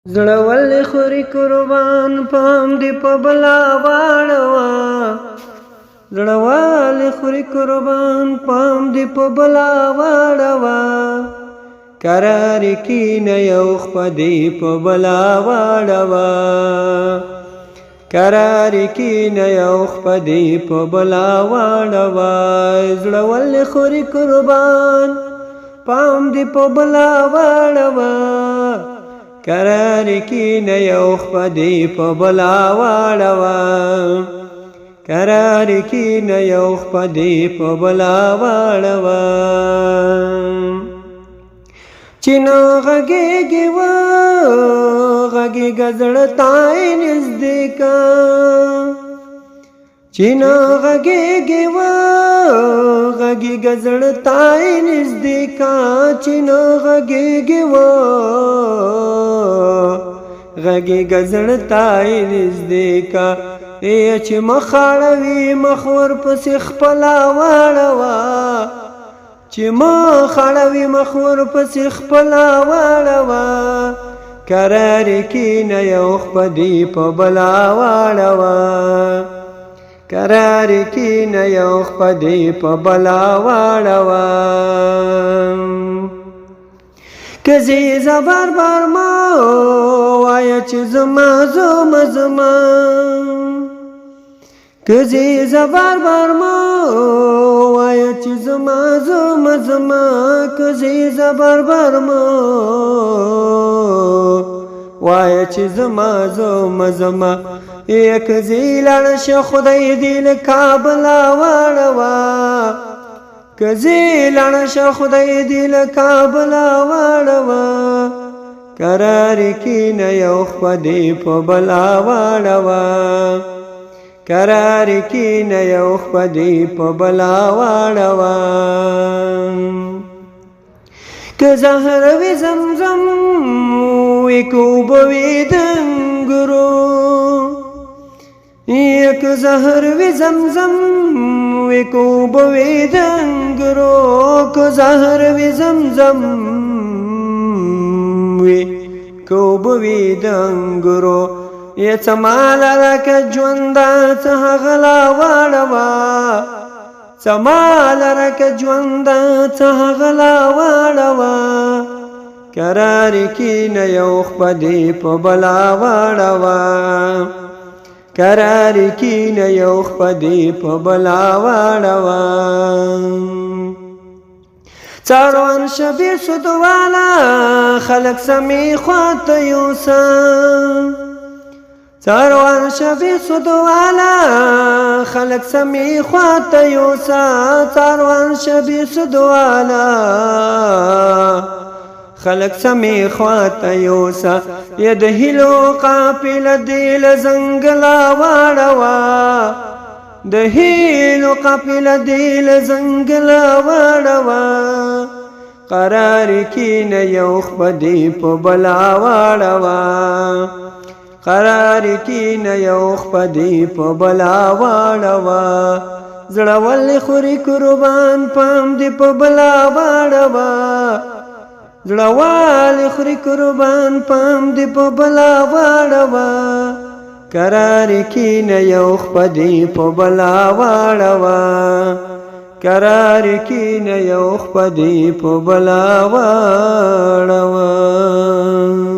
زړه ولې خوري قربان پام دې په بلا واړوه زړه ولې خوري قربان پام دې په بلا واړوه قرار کینه یو خپه دې په بلا واړوه قرار کینه یو خپه دې په بلا واړوه زړه ولې خوري قربان پام دې په بلا واړوه قرار کینه یو خپه دې په بلا واړوه قرار کینه یو خپه دې په بلا واړوه چې نه غږېږي غږېږه زړه تا یې نږدې که چې نه غږېږي غږېږه زړه تا یې نږدې که چې نه غږېږي غږېږه زړه تا یې نږدې که چې مخ اړوي مخ ورپسې خپله واړوه چې مخ اړوي مخ ورپسې خپله واړوه قرار کینه یو خپه دې په بلا واړوه قرار کینه یو خپه دې په بلا واړوه که زی زبر بر ما وایه چې زما زما که زی زبر بر ما وایه چې زما زما که زی زبر بر ما وایه چې زما زما یک زی لاړ شه خدای دې له کابله واړوه که زی لاړ شه خدای دې له کابله واړوه قرار کینه یو خپه دې په بلا واړوه قرار کینه یو خپه دې په بلا واړوه که زهر وي زمزم وي که اوبه وي د انګورو که زهر وي زمزم وي که اوبه وي د انګورو که زهر وي زمزم وي که اوبه وي د انګورو یا څه مال راکه ژونده څه هغه لا واړوه څه مال راکه ژونده څه هغه لا واړوه قرار کینه یو خپه دې په بلا واړوه قرار کینه یو خپه دې په بلا واړوه څاروان شبیر سودواله خلک سمې خواته یوسه څاروان شبیر سودواله خلک سمې خواته یوسه څاروان شبیر سودواله خلق سمې خواته یوسه یا د هیلو قافله دې له ځنګله واړوه د هیلو قافله دې له ځنګله واړوه قرار کینه یو خپه دې په بلا واړوه قرار کینه یو خپه دې په بلا واړوه زړه ولې خوري قربان پام دې په بلا واړوه زړه ولې خوري قربان پام دې په بلا واړوه قرار کینه یو خپه دې په بلا واړوه قرار کینه یو خپه دې په بلا واړوه